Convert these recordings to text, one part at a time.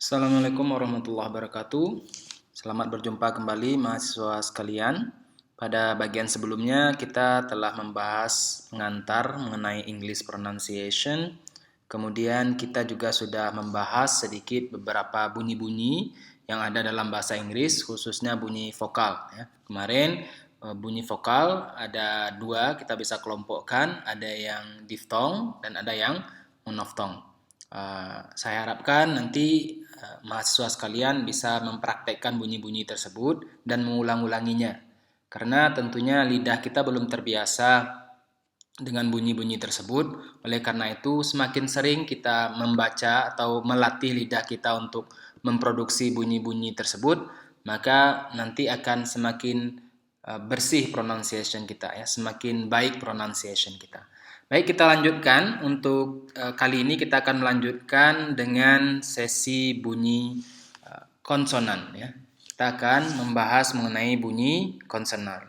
Assalamualaikum warahmatullahi wabarakatuh. Selamat berjumpa kembali mahasiswa sekalian. Pada bagian sebelumnya kita telah membahas pengantar mengenai English pronunciation. Kemudian kita juga sudah membahas sedikit beberapa bunyi-bunyi yang ada dalam bahasa Inggris, khususnya bunyi vokal. Kemarin bunyi vokal ada dua, kita bisa kelompokkan, ada yang diftong dan ada yang monoftong. Saya harapkan nanti mahasiswa sekalian bisa mempraktekkan bunyi-bunyi tersebut dan mengulang-ulanginya. Karena tentunya lidah kita belum terbiasa dengan bunyi-bunyi tersebut. Oleh karena itu, semakin sering kita membaca atau melatih lidah kita untuk memproduksi bunyi-bunyi tersebut, maka nanti akan semakin bersih pronunciation kita, semakin baik pronunciation kita. Baik, kita lanjutkan. Untuk kali ini kita akan melanjutkan dengan sesi bunyi konsonan. Kita akan membahas mengenai bunyi konsonan.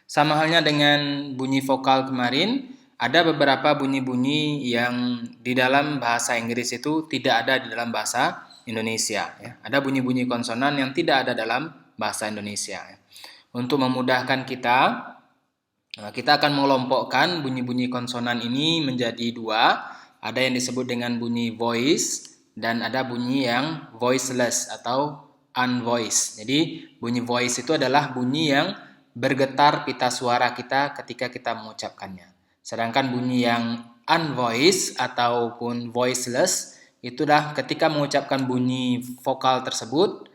Sama halnya dengan bunyi vokal kemarin, ada beberapa bunyi-bunyi yang di dalam bahasa Inggris itu tidak ada di dalam bahasa Indonesia. Ada bunyi-bunyi konsonan yang tidak ada dalam bahasa Indonesia. Untuk memudahkan kita akan mengelompokkan bunyi-bunyi konsonan ini menjadi dua. Ada yang disebut dengan bunyi voice dan ada bunyi yang voiceless atau unvoiced. Jadi bunyi voice itu adalah bunyi yang bergetar pita suara kita ketika kita mengucapkannya. Sedangkan bunyi yang unvoiced ataupun voiceless itulah ketika mengucapkan bunyi vokal tersebut,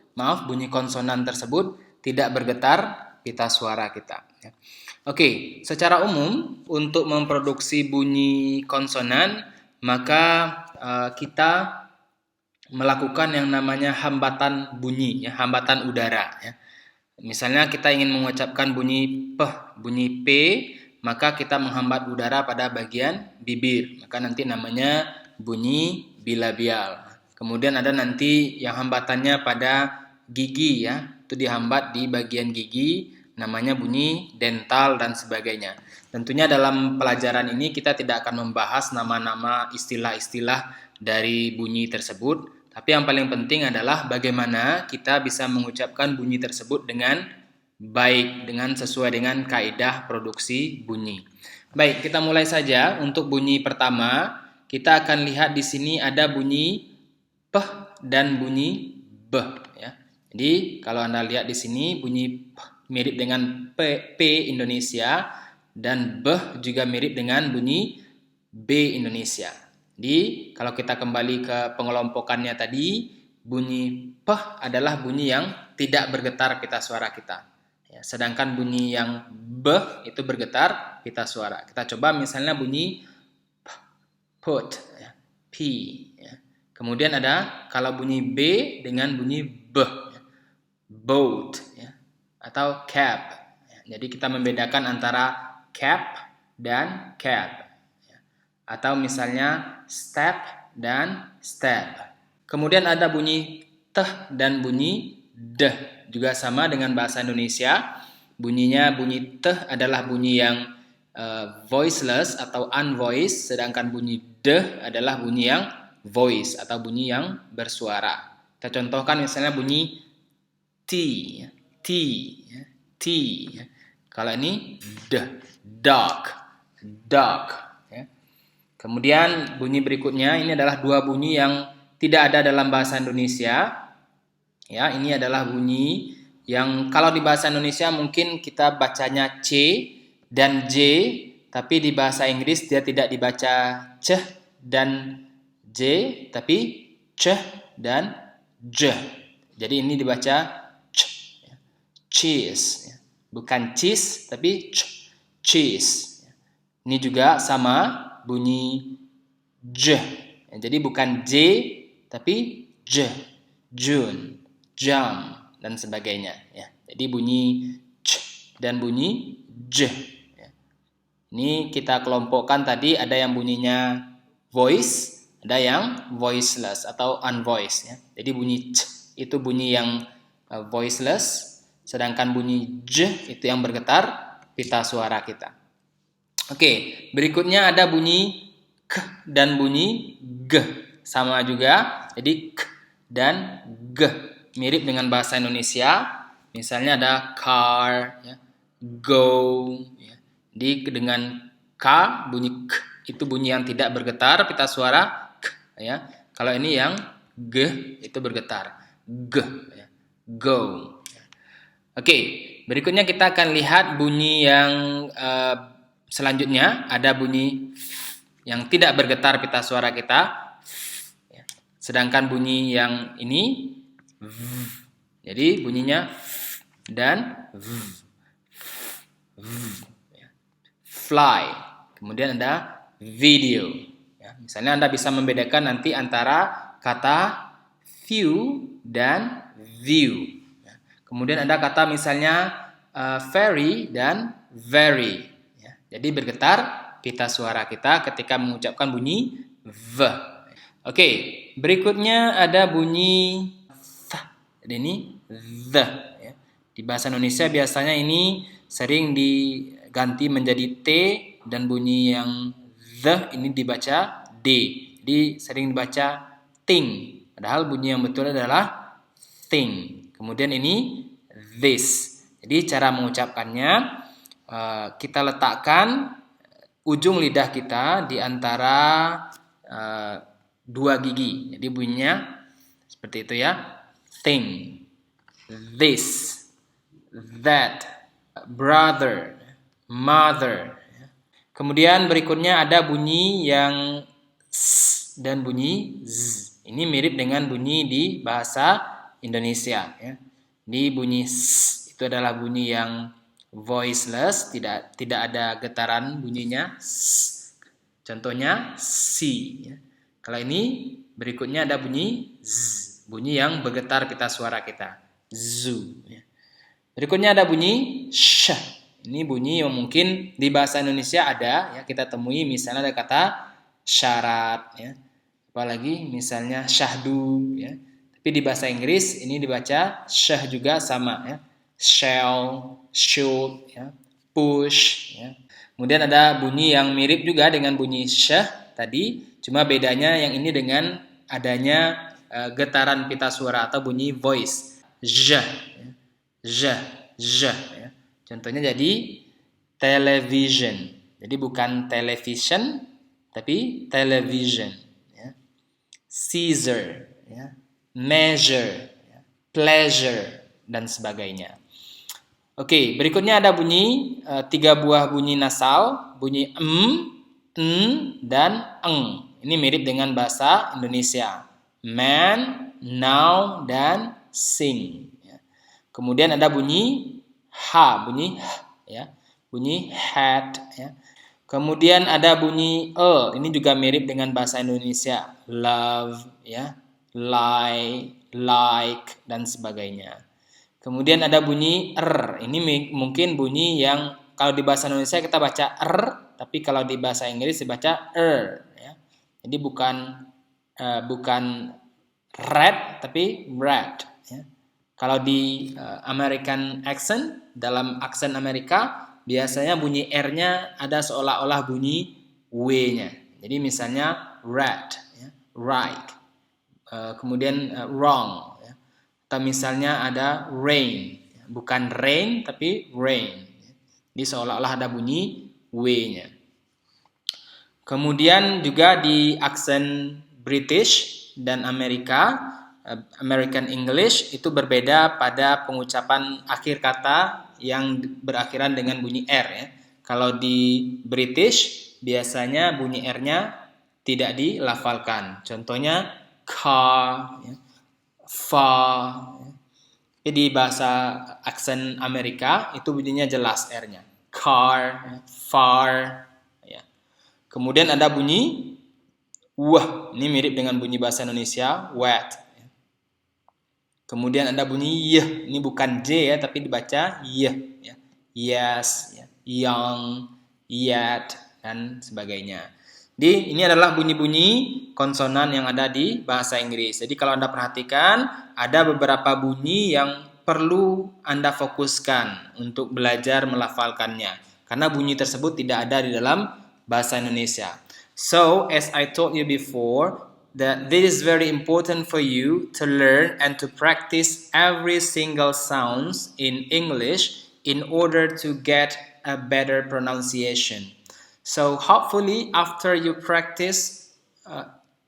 bunyi konsonan tersebut tidak bergetar pita suara kita. Oke, secara umum untuk memproduksi bunyi konsonan maka kita melakukan yang namanya hambatan bunyi, hambatan udara. Misalnya kita ingin mengucapkan bunyi p, bunyi p, maka kita menghambat udara pada bagian bibir, maka nanti namanya bunyi bilabial. Kemudian ada nanti yang hambatannya pada gigi, itu dihambat di bagian gigi, namanya bunyi dental dan sebagainya. Tentunya dalam pelajaran ini kita tidak akan membahas nama-nama istilah-istilah dari bunyi tersebut, tapi yang paling penting adalah bagaimana kita bisa mengucapkan bunyi tersebut dengan baik, dengan sesuai dengan kaidah produksi bunyi. Baik, kita mulai saja. Untuk bunyi pertama, kita akan lihat di sini ada bunyi p dan bunyi b. Jadi kalau Anda lihat di sini bunyi p mirip dengan P Indonesia dan B juga mirip dengan bunyi B Indonesia. Jadi kalau kita kembali ke pengelompokannya tadi, bunyi P adalah bunyi yang tidak bergetar pita suara kita. Sedangkan bunyi yang B itu bergetar pita suara. Kita coba misalnya bunyi P, put, P. Kemudian ada kalau bunyi B dengan bunyi B, boat, atau cap. Jadi kita membedakan antara cap dan cab. Atau misalnya step dan step. Kemudian ada bunyi t dan bunyi d. Juga sama dengan bahasa Indonesia. Bunyinya bunyi t adalah bunyi yang voiceless atau unvoiced. Sedangkan bunyi d adalah bunyi yang voice atau bunyi yang bersuara. Kita contohkan misalnya bunyi T. Kalau ini dog. Kemudian bunyi berikutnya ini adalah dua bunyi yang tidak ada dalam bahasa Indonesia. Ini adalah bunyi yang kalau di bahasa Indonesia mungkin kita bacanya C dan J, tapi di bahasa Inggris dia tidak dibaca C dan J, tapi C dan J. Jadi ini dibaca cheese, bukan cheese tapi cheese. Ini juga sama bunyi j, jadi bukan j tapi j, June, jam dan sebagainya. Jadi bunyi ch dan bunyi j. Ini kita kelompokkan tadi, ada yang bunyinya voice, ada yang voiceless atau unvoiced. Jadi bunyi ch itu bunyi yang voiceless, sedangkan bunyi j itu yang bergetar pita suara kita. Oke, berikutnya ada bunyi k dan bunyi g, sama juga. Jadi k dan g. Mirip dengan bahasa Indonesia. Misalnya ada car, ya, go. Ya. Jadi dengan k, bunyi k itu bunyi yang tidak bergetar, pita suara k. Ya. Kalau ini yang g itu bergetar, g. Ya. Go. Oke, berikutnya kita akan lihat bunyi yang selanjutnya. Ada bunyi f yang tidak bergetar pita suara kita. Ya. Sedangkan bunyi yang ini v. Jadi bunyinya f dan v. Ya. Fly. Kemudian ada video. Ya. Misalnya Anda bisa membedakan nanti antara kata view dan view. Ya. Kemudian ada kata misalnya very dan very. Ya. Jadi bergetar pita suara kita ketika mengucapkan bunyi v. Oke, berikutnya ada bunyi th. Jadi ini the. Ya. Di bahasa Indonesia biasanya ini sering diganti menjadi t dan bunyi yang the ini dibaca d. Jadi sering dibaca thing. Padahal bunyi yang betul adalah thing. Kemudian ini this. Jadi cara mengucapkannya kita letakkan ujung lidah kita di antara dua gigi. Jadi bunyinya seperti itu ya. Thing, this, that, brother, mother. Kemudian berikutnya ada bunyi yang s dan bunyi z. Ini mirip dengan bunyi di bahasa Indonesia. Ya. Di bunyi s itu adalah bunyi yang voiceless, tidak ada getaran bunyinya. S. Contohnya si. Ya. Kalau ini berikutnya ada bunyi z, bunyi yang bergetar pita suara kita. Zu. Ya. Berikutnya ada bunyi sh. Ini bunyi yang mungkin di bahasa Indonesia ada, ya kita temui misalnya ada kata syarat, ya. Apalagi misalnya syahdu, ya. Tapi di bahasa Inggris ini dibaca syah juga sama, ya. Shall, should, ya. Push, ya. Kemudian ada bunyi yang mirip juga dengan bunyi syah tadi, cuma bedanya yang ini dengan adanya getaran pita suara atau bunyi voice. J, ya. J, ya. Contohnya jadi television. Jadi bukan television, tapi television. Ya. Caesar, ya. Measure, ya. Pleasure, dan sebagainya. Oke, berikutnya ada bunyi 3 buah bunyi nasal, bunyi n, dan eng. Ini mirip dengan bahasa Indonesia. Man, now, dan sing. Ya. Kemudian ada bunyi h, bunyi h, ya, bunyi hat, ya. Kemudian ada bunyi ini juga mirip dengan bahasa Indonesia, love, ya, lie, like, dan sebagainya. Kemudian ada bunyi r, ini mungkin bunyi yang kalau di bahasa Indonesia kita baca r, tapi kalau di bahasa Inggris dibaca ya. Jadi bukan red, tapi red, ya. Kalau di American accent, dalam aksen Amerika, biasanya bunyi R-nya ada seolah-olah bunyi W-nya. Jadi misalnya red, ya, right, kemudian wrong. Ya. Atau misalnya ada rain, bukan rain, tapi rain. Jadi seolah-olah ada bunyi W-nya. Kemudian juga di aksen British dan American English itu berbeda pada pengucapan akhir kata yang berakhiran dengan bunyi R, ya. Kalau di British biasanya bunyi R-nya tidak dilafalkan. Contohnya car, ya, far. Ya. Di bahasa aksen Amerika itu bunyinya jelas R-nya. Car, ya, far. Ya. Kemudian ada bunyi wah, ini mirip dengan bunyi bahasa Indonesia, wet. Kemudian ada bunyi y, ini bukan j ya, tapi dibaca y, ya. Yes, ya. Young, yet, dan sebagainya. Jadi ini adalah bunyi-bunyi konsonan yang ada di bahasa Inggris. Jadi kalau Anda perhatikan, ada beberapa bunyi yang perlu Anda fokuskan untuk belajar melafalkannya. Karena bunyi tersebut tidak ada di dalam bahasa Indonesia. So, as I told you before, that this is very important for you to learn and to practice every single sounds in English in order to get a better pronunciation. So hopefully after you practice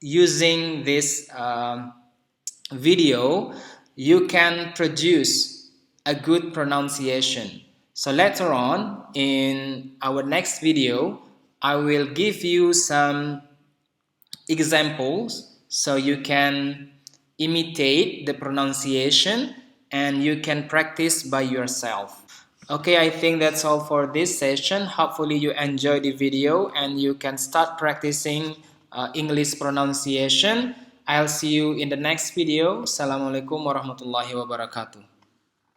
using this video, you can produce a good pronunciation. So later on in our next video, I will give you some examples so you can imitate the pronunciation and you can practice by yourself. Okay, I think that's all for this session. Hopefully you enjoy the video and you can start practicing English pronunciation. I'll see you in the next video. Assalamualaikum warahmatullahi wabarakatuh.